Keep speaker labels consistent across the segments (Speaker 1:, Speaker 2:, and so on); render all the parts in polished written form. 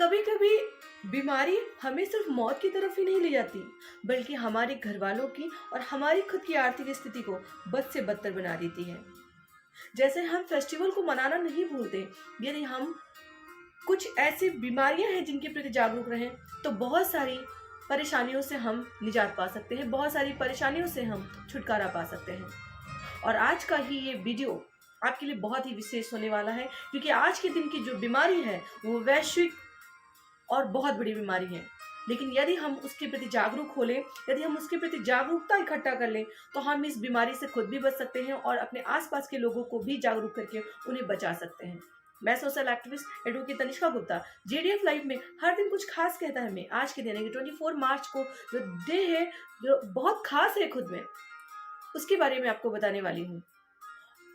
Speaker 1: कभी कभी बीमारी हमें सिर्फ मौत की तरफ ही नहीं ले जाती, बल्कि हमारे घर वालों की और हमारी खुद की आर्थिक स्थिति को बद से बदतर बना देती है। जैसे हम फेस्टिवल को मनाना नहीं भूलते, यदि हम कुछ ऐसी बीमारियां हैं जिनके प्रति जागरूक रहें तो बहुत सारी परेशानियों से हम निजात पा सकते हैं, बहुत सारी परेशानियों से हम छुटकारा पा सकते हैं। और आज का ही ये वीडियो आपके लिए बहुत ही विशेष होने वाला है, क्योंकि आज के दिन की जो बीमारी है वो वैश्विक और बहुत बड़ी बीमारी है। लेकिन यदि हम उसके प्रति जागरूक हो लें, यदि हम उसके प्रति जागरूकता इकट्ठा कर लें, तो हम इस बीमारी से खुद भी बच सकते हैं और अपने आसपास के लोगों को भी जागरूक करके उन्हें बचा सकते हैं। मैं social activist advocate Tanishka Gupta, JDF live में हर दिन कुछ खास कहता है। मैं आज के दिन 24 मार्च को जो डे है, जो बहुत खास है खुद में, उसके बारे में आपको बताने वाली हूँ।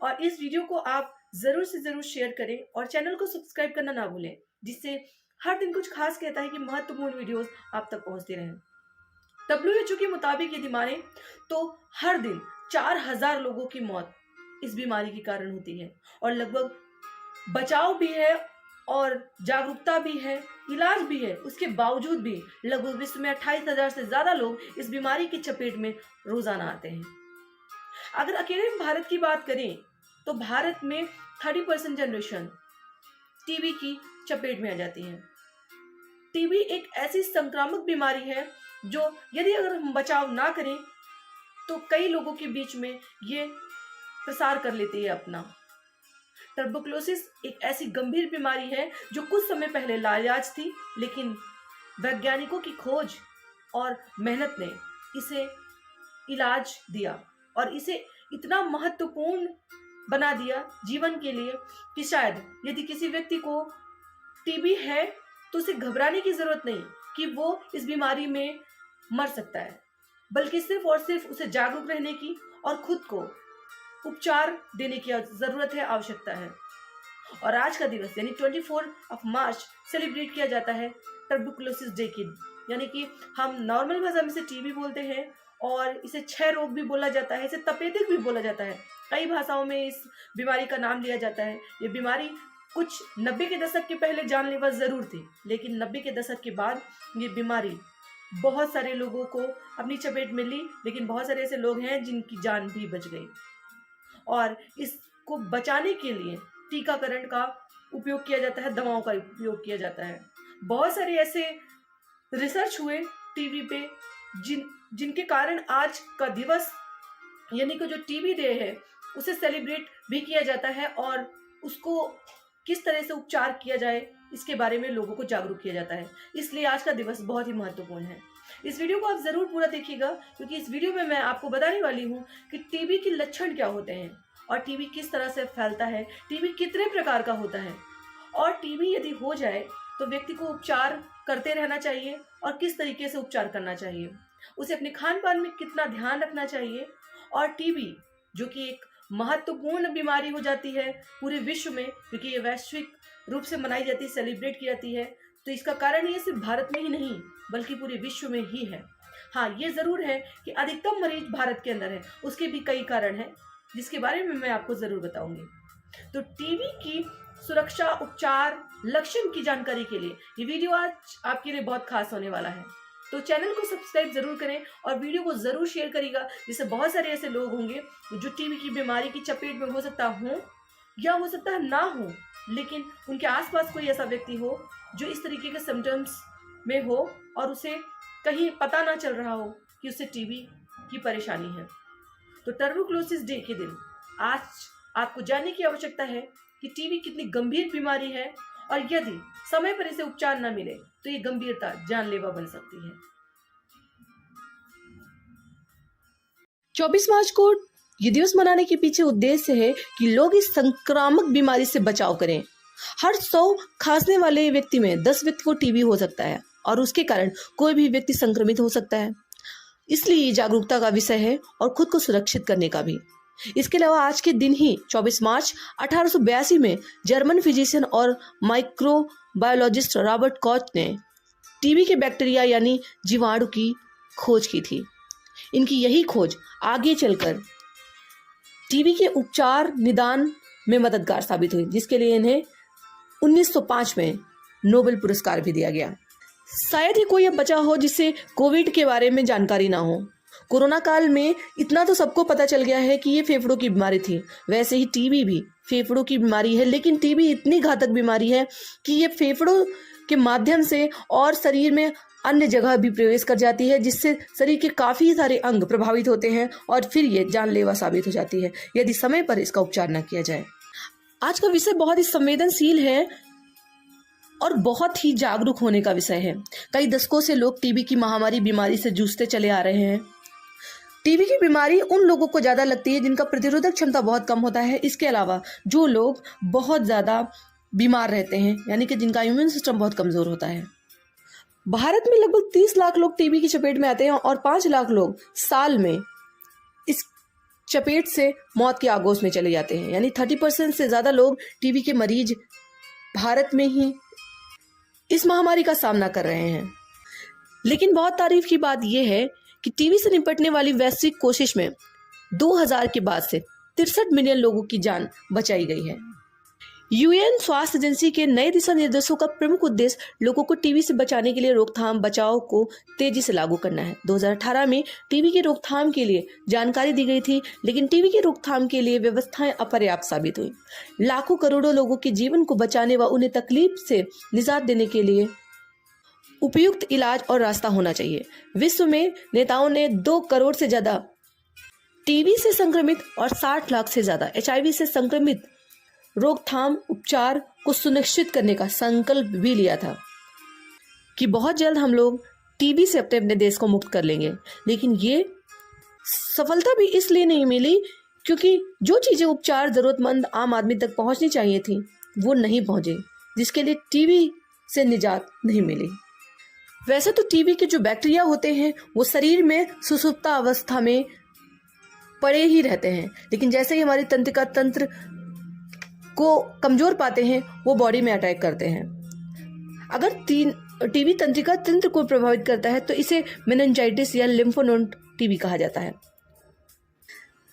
Speaker 1: और इस वीडियो को आप जरूर से जरूर शेयर करें और चैनल को सब्सक्राइब करना ना भूलें, जिससे हर दिन कुछ खास कहता है कि महत्वपूर्ण वीडियोस आप तक पहुंचते रहें। WHO के मुताबिक यदि माने तो हर दिन 4000 लोगों की मौत इस बीमारी के कारण होती है, और लगभग बचाव भी है और जागरूकता भी है, इलाज भी है, उसके बावजूद भी लगभग विश्व में 28,000 से ज्यादा लोग इस बीमारी की चपेट में रोजाना आते हैं। अगर अकेले भारत की बात करें तो भारत में 30% जनरेशन टीबी की चपेट में आ जाती है। टीबी एक ऐसी संक्रामक बीमारी है जो यदि अगर हम बचाव ना करें तो कई लोगों के बीच में ये प्रसार कर लेती है अपना। टर्बोक्लोसिस एक ऐसी गंभीर बीमारी है जो कुछ समय पहले लाइलाज थी, लेकिन वैज्ञानिकों की खोज और मेहनत ने इसे इलाज दिया और इसे इतना महत्वपूर्ण बना दिया जीवन के लिए कि शायद यदि किसी व्यक्ति को टीबी है तो उसे घबराने की जरूरत नहीं कि वो इस बीमारी में मर सकता है, बल्कि सिर्फ और सिर्फ उसे जागरूक रहने की और खुद को उपचार देने की जरूरत है, आवश्यकता है। और आज का दिवस यानी 24 मार्च सेलिब्रेट किया जाता है टर्बोक्लोसिस डे की, यानी कि हम नॉर्मल भाषा में इसे टीबी बोलते हैं और इसे क्षय रोग भी बोला जाता है, इसे तपेदिक भी बोला जाता है। कई भाषाओं में इस बीमारी का नाम लिया जाता है। ये बीमारी कुछ 90 के दशक के पहले जानलेवा जरूर थी, लेकिन 90 के दशक के बाद ये बीमारी बहुत सारे लोगों को अपनी चपेट में ली, लेकिन बहुत सारे ऐसे लोग हैं जिनकी जान भी बच गई। और इसको बचाने के लिए टीकाकरण का उपयोग किया जाता है, दवाओं का उपयोग किया जाता है। बहुत सारे ऐसे रिसर्च हुए टीबी पे जिनके कारण आज का दिवस यानी कि जो टीबी डे है उसे सेलिब्रेट भी किया जाता है और उसको किस तरह से उपचार किया जाए इसके बारे में लोगों को जागरूक किया जाता है। इसलिए आज का दिवस बहुत ही महत्वपूर्ण है। इस वीडियो को आप जरूर पूरा देखिएगा, क्योंकि इस वीडियो में मैं आपको बताने वाली हूँ कि टीबी के लक्षण क्या होते हैं और टीबी किस तरह से फैलता है, टीबी कितने प्रकार का होता है, और टीबी यदि हो जाए तो व्यक्ति को उपचार करते रहना चाहिए और किस तरीके से उपचार करना चाहिए, उसे अपने खान पान में कितना ध्यान रखना चाहिए। और टीबी जो कि एक महत्वपूर्ण बीमारी हो जाती है पूरे विश्व में, क्योंकि ये वैश्विक रूप से मनाई जाती है, सेलिब्रेट की जाती है, तो इसका कारण ये सिर्फ भारत में ही नहीं बल्कि पूरे विश्व में ही है। हाँ, ये जरूर है कि अधिकतम मरीज भारत के अंदर है, उसके भी कई कारण हैं जिसके बारे में मैं आपको जरूर बताऊंगी। तो टीबी की सुरक्षा, उपचार, लक्षण की जानकारी के लिए ये वीडियो आज आपके लिए बहुत खास होने वाला है। तो चैनल को सब्सक्राइब जरूर करें और वीडियो को जरूर शेयर करिएगा, जिससे बहुत सारे ऐसे लोग होंगे जो टीबी की बीमारी की चपेट में हो सकता हो या हो सकता है ना हो, लेकिन उनके आसपास कोई ऐसा व्यक्ति हो जो इस तरीके के सिम्टम्स में हो और उसे कहीं पता ना चल रहा हो कि उसे टीबी की परेशानी है। तो टर्बोक्लोसिस डे के दिन आज आपको जानने की आवश्यकता है कि टीबी कितनी गंभीर बीमारी है और यदि समय पर इसे उपचार न मिले तो ये गंभीरता जानलेवा बन सकती है। 24 मार्च को ये दिवस मनाने के पीछे उद्देश्य है कि लोग इस संक्रामक बीमारी से बचाव करें। हर 100 खांसने वाले व्यक्ति में 10 व्यक्ति को टीबी हो सकता है और उसके कारण कोई भी व्यक्ति संक्रमित हो सकता है। इसलिए ये जागरूकता का विषय है और खुद को सुरक्षित करने का भी। इसके अलावा आज के दिन ही 24 मार्च 1882 में जर्मन फिजिशियन और माइक्रोबायोलॉजिस्ट रॉबर्ट कॉच ने टीबी के बैक्टीरिया यानी जीवाणु की खोज की थी। इनकी यही खोज आगे चलकर टीबी के उपचार निदान में मददगार साबित हुई, जिसके लिए इन्हें 1905 में नोबेल पुरस्कार भी दिया गया। शायद ही कोई अब बचा हो जिसे कोविड के बारे में जानकारी ना हो। कोरोना काल में इतना तो सबको पता चल गया है कि ये फेफड़ों की बीमारी थी। वैसे ही टीबी भी फेफड़ों की बीमारी है, लेकिन टीबी इतनी घातक बीमारी है कि ये फेफड़ों के माध्यम से और शरीर में अन्य जगह भी प्रवेश कर जाती है, जिससे शरीर के काफ़ी सारे अंग प्रभावित होते हैं और फिर ये जानलेवा साबित हो जाती है यदि समय पर इसका उपचार न किया जाए। आज का विषय बहुत ही संवेदनशील है और बहुत ही जागरूक होने का विषय है। कई दशकों से लोग टीबी की महामारी बीमारी से जूझते चले आ रहे हैं। टीबी की बीमारी उन लोगों को ज़्यादा लगती है जिनका प्रतिरोधक क्षमता बहुत कम होता है। इसके अलावा जो लोग बहुत ज़्यादा बीमार रहते हैं, यानी कि जिनका इम्यून सिस्टम बहुत कमज़ोर होता है। भारत में लगभग 30 लाख लोग टीबी की चपेट में आते हैं और 5 लाख लोग साल में इस चपेट से मौत के आगोश में चले जाते हैं। यानी 30% से ज़्यादा लोग टीबी के मरीज भारत में ही इस महामारी का सामना कर रहे हैं। लेकिन बहुत तारीफ की बात यह है कि टीबी से निपटने वाली वैश्विक कोशिश में 2000 के बाद से 63 मिलियन लोगों की जान बचाई गई है। यूएन स्वास्थ्य एजेंसी के नए दिशा निर्देशों का प्रमुख उद्देश्य लोगों को टीबी से बचाने के लिए रोकथाम बचाव को तेजी से लागू करना है। 2018 में टीबी की रोकथाम के लिए जानकारी दी गई थी, लेकिन टीबी की रोकथाम के लिए व्यवस्थाएं अपर्याप्त साबित हुई। लाखों करोड़ों लोगों के जीवन को बचाने व उन्हें तकलीफ से निजात देने के लिए उपयुक्त इलाज और रास्ता होना चाहिए। विश्व में नेताओं ने 2 करोड़ से ज्यादा टीबी से संक्रमित और 60 लाख से ज्यादा एचआईवी से संक्रमित रोकथाम उपचार को सुनिश्चित करने का संकल्प भी लिया था कि बहुत जल्द हम लोग टीबी से अपने देश को मुक्त कर लेंगे। लेकिन ये सफलता भी इसलिए नहीं मिली क्योंकि जो चीजें उपचार जरूरतमंद आम आदमी तक पहुंचनी चाहिए थी वो नहीं पहुंचे, जिसके लिए टीबी से निजात नहीं मिली। वैसे तो टीबी के जो बैक्टीरिया होते हैं वो शरीर में सुषुप्त अवस्था में पड़े ही रहते हैं, लेकिन जैसे ही हमारी तंत्रिका तंत्र को कमजोर पाते हैं वो बॉडी में अटैक करते हैं। अगर टीबी तंत्रिका तंत्र को प्रभावित करता है तो इसे मेनिंजाइटिस या लिम्फोनोड टीबी कहा जाता है।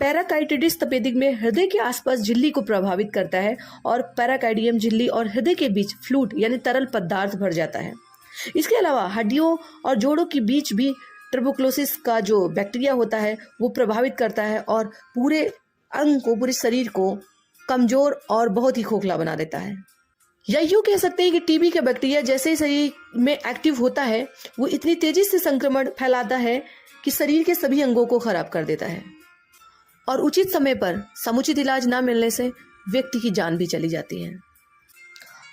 Speaker 1: पैराकाइटिडिस तपेदिक में हृदय के आसपास झिल्ली को प्रभावित करता है और पैराकार्डियम झिल्ली और हृदय के बीच फ्लूइड यानी तरल पदार्थ भर जाता है। इसके अलावा हड्डियों और जोड़ों के बीच भी ट्यूबरकुलोसिस का जो बैक्टीरिया होता है वो प्रभावित करता है और पूरे अंग को, पूरे शरीर को कमजोर और बहुत ही खोखला बना देता है। या यूँ कह सकते हैं कि टीबी का बैक्टीरिया जैसे ही शरीर में एक्टिव होता है वो इतनी तेजी से संक्रमण फैलाता है कि शरीर के सभी अंगों को खराब कर देता है और उचित समय पर समुचित इलाज ना मिलने से व्यक्ति की जान भी चली जाती है।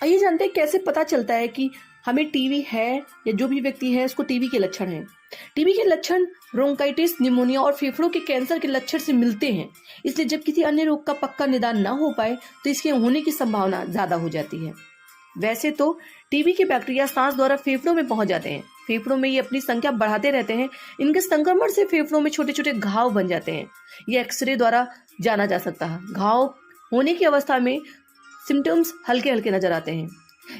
Speaker 1: आइए जानते हैं कैसे पता चलता है कि हमें टीबी है या जो भी व्यक्ति है उसको टीबी के लक्षण हैं। टीबी के लक्षण ब्रोंकाइटिस, निमोनिया और फेफड़ों के कैंसर के लक्षण से मिलते हैं, इसलिए जब किसी अन्य रोग का पक्का निदान ना हो पाए तो इसके होने की संभावना ज्यादा हो जाती है। वैसे तो टीबी के बैक्टीरिया सांस द्वारा फेफड़ों में पहुंच जाते हैं। फेफड़ों में ये अपनी संख्या बढ़ाते रहते हैं। इनके संक्रमण से फेफड़ों में छोटे छोटे घाव बन जाते हैं। ये एक्सरे द्वारा जाना जा सकता है। घाव होने की अवस्था में सिम्टम्स हल्के हल्के नजर आते हैं।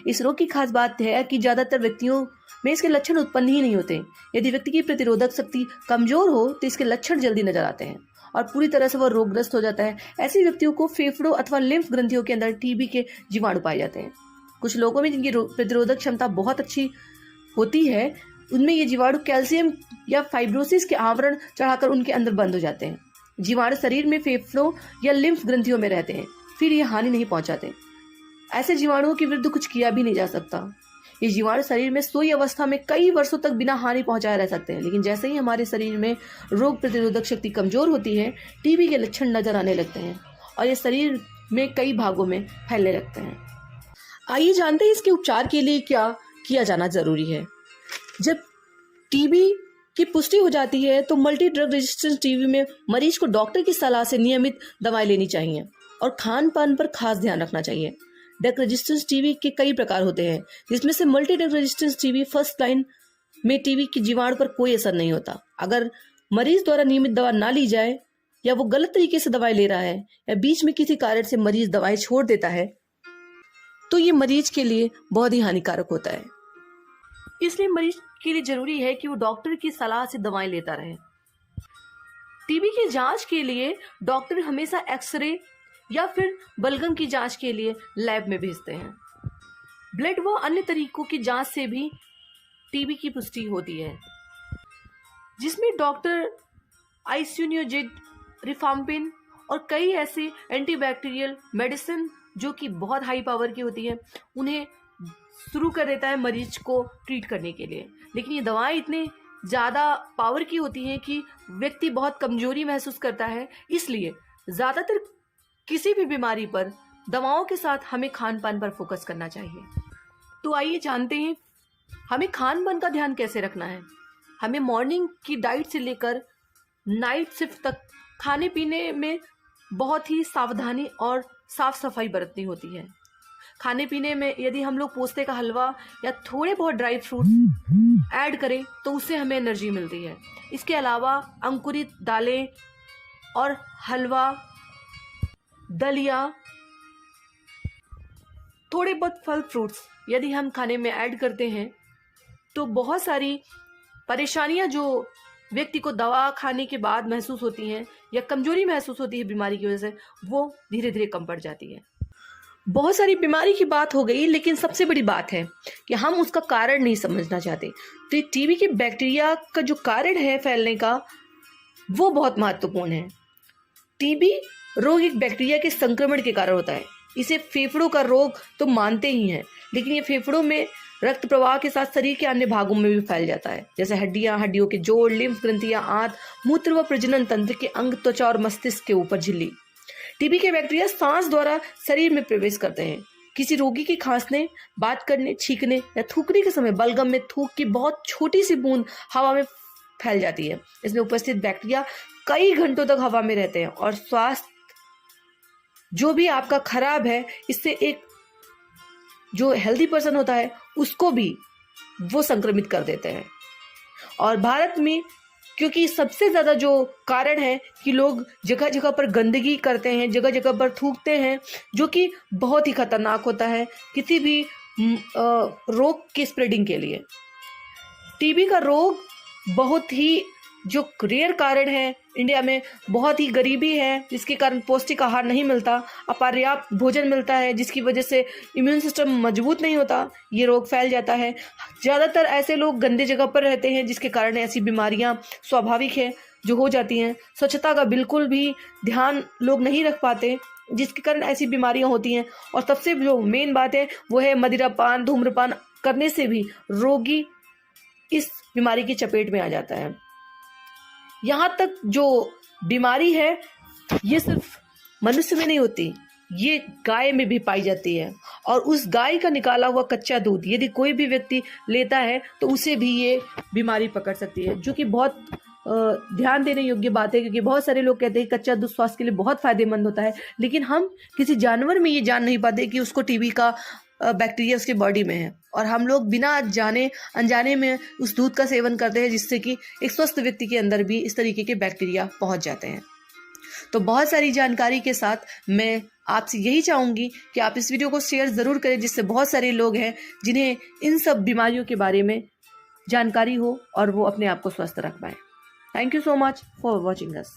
Speaker 1: इस रोग की खास बात है कि ज्यादातर व्यक्तियों में इसके लक्षण उत्पन्न ही नहीं होते। यदि व्यक्ति की प्रतिरोधक शक्ति कमजोर हो तो इसके लक्षण जल्दी नजर आते हैं और पूरी तरह से वह रोगग्रस्त हो जाता है। ऐसे व्यक्तियों को फेफड़ों अथवा लिम्फ ग्रंथियों के अंदर टीबी के जीवाणु पाए जाते हैं। कुछ लोगों में जिनकी प्रतिरोधक क्षमता बहुत अच्छी होती है उनमें ये जीवाणु कैल्शियम या फाइब्रोसिस के आवरण चढ़ाकर उनके अंदर बंद हो जाते हैं। जीवाणु शरीर में फेफड़ों या लिम्फ ग्रंथियों में रहते हैं, फिर ये हानि नहीं पहुंचाते। ऐसे जीवाणुओं के विरुद्ध कुछ किया भी नहीं जा सकता। ये जीवाणु शरीर में सोई अवस्था में कई वर्षों तक बिना हानि पहुंचाए रह सकते हैं, लेकिन जैसे ही हमारे शरीर में रोग प्रतिरोधक शक्ति कमजोर होती है टीबी के लक्षण नजर आने लगते हैं और ये शरीर में कई भागों में फैलने लगते हैं। आइए जानते हैं इसके उपचार के लिए क्या किया जाना जरूरी है। जब टीबी की पुष्टि हो जाती है तो मल्टी ड्रग रेजिस्टेंस टीबी में मरीज को डॉक्टर की सलाह से नियमित दवाएं लेनी चाहिए और खान पान पर खास ध्यान रखना चाहिए। ड्रग रेजिस्टेंस टीबी के कई प्रकार होते हैं, जिसमें से multi drug resistance TB first line में टीबी के जीवाणु पर कोई असर नहीं होता। अगर मरीज द्वारा नियमित दवा ना ली जाए या वो गलत तरीके से दवाई ले रहा है या बीच में किसी कारण से मरीज दवाई छोड़ देता है तो ये मरीज के लिए बहुत ही हानिकारक होता है। इसलिए मरीज के लिए जरूरी है कि वो डॉक्टर की सलाह से दवाएं लेता रहे। टीबी की जांच के लिए डॉक्टर हमेशा एक्सरे या फिर बलगम की जांच के लिए लैब में भेजते हैं। ब्लड व अन्य तरीकों की जांच से भी टीबी की पुष्टि होती है, जिसमें डॉक्टर आइसोनियोजिड, रिफाम्पिन और कई ऐसे एंटीबैक्टीरियल मेडिसिन जो कि बहुत हाई पावर की होती है, उन्हें शुरू कर देता है मरीज को ट्रीट करने के लिए। लेकिन ये दवाएं इतने ज़्यादा पावर की होती हैं कि व्यक्ति बहुत कमजोरी महसूस करता है। इसलिए ज़्यादातर किसी भी बीमारी पर दवाओं के साथ हमें खान पान पर फोकस करना चाहिए। तो आइए जानते हैं हमें खान पान का ध्यान कैसे रखना है। हमें मॉर्निंग की डाइट से लेकर नाइट शिफ्ट तक खाने पीने में बहुत ही सावधानी और साफ सफाई बरतनी होती है। खाने पीने में यदि हम लोग पोस्ते का हलवा या थोड़े बहुत ड्राई फ्रूट ऐड करें तो उससे हमें एनर्जी मिलती है। इसके अलावा अंकुरित दालें और हलवा, दलिया, थोड़े बहुत फल फ्रूट्स यदि हम खाने में ऐड करते हैं तो बहुत सारी परेशानियां जो व्यक्ति को दवा खाने के बाद महसूस होती हैं या कमजोरी महसूस होती है बीमारी की वजह से, वो धीरे धीरे कम पड़ जाती है। बहुत सारी बीमारी की बात हो गई, लेकिन सबसे बड़ी बात है कि हम उसका कारण नहीं समझना चाहते। तो टीबी के बैक्टीरिया का जो कारण है फैलने का, वो बहुत महत्वपूर्ण है। टीबी रोग एक बैक्टीरिया के संक्रमण के कारण होता है। इसे फेफड़ों का रोग तो मानते ही हैं, लेकिन ये फेफड़ों में रक्त प्रवाह के साथ शरीर के अन्य भागों में भी फैल जाता है, जैसे हड्डियां, हड्डियों के जोड़, लिम्फ ग्रंथियां, आंत, मूत्र व प्रजनन तंत्र के अंग, त्वचा और मस्तिष्क के ऊपर झिल्ली। टीबी के बैक्टीरिया सांस द्वारा शरीर में प्रवेश करते हैं। किसी रोगी के खांसने, बात करने, छींकने या थूकने के समय बलगम में थूक की बहुत छोटी सी बूंद हवा में फैल जाती है। इसमें उपस्थित बैक्टीरिया कई घंटों तक हवा में रहते हैं और स्वास्थ्य जो भी आपका खराब है, इससे एक जो हेल्दी पर्सन होता है उसको भी वो संक्रमित कर देते हैं। और भारत में क्योंकि सबसे ज्यादा जो कारण है कि लोग जगह जगह पर गंदगी करते हैं, जगह जगह पर थूकते हैं, जो कि बहुत ही खतरनाक होता है किसी भी रोग की स्प्रेडिंग के लिए। टीबी का रोग बहुत ही जो रेयर कारण है, इंडिया में बहुत ही गरीबी है जिसके कारण पौष्टिक आहार नहीं मिलता, अपर्याप्त भोजन मिलता है जिसकी वजह से इम्यून सिस्टम मजबूत नहीं होता, ये रोग फैल जाता है। ज़्यादातर ऐसे लोग गंदे जगह पर रहते हैं जिसके कारण ऐसी बीमारियां स्वाभाविक है जो हो जाती हैं। स्वच्छता का बिल्कुल भी ध्यान लोग नहीं रख पाते जिसके कारण ऐसी बीमारियां होती हैं। और सबसे जो मेन बात है वो है मदिरापान, धूम्रपान करने से भी रोगी इस बीमारी की चपेट में आ जाता है। यहाँ तक जो बीमारी है ये सिर्फ मनुष्य में नहीं होती, ये गाय में भी पाई जाती है। और उस गाय का निकाला हुआ कच्चा दूध यदि कोई भी व्यक्ति लेता है तो उसे भी ये बीमारी पकड़ सकती है, जो कि बहुत ध्यान देने योग्य बात है। क्योंकि बहुत सारे लोग कहते हैं कच्चा दूध स्वास्थ्य के लिए बहुत फायदेमंद होता है, लेकिन हम किसी जानवर में ये जान नहीं पाते कि उसको टीबी का बैक्टीरिया उसके बॉडी में है, और हम लोग बिना जाने अनजाने में उस दूध का सेवन करते हैं जिससे कि एक स्वस्थ व्यक्ति के अंदर भी इस तरीके के बैक्टीरिया पहुंच जाते हैं। तो बहुत सारी जानकारी के साथ मैं आपसे यही चाहूंगी कि आप इस वीडियो को शेयर ज़रूर करें, जिससे बहुत सारे लोग हैं जिन्हें इन सब बीमारियों के बारे में जानकारी हो और वो अपने आप को स्वस्थ रख पाए। Thank you so much for watching us.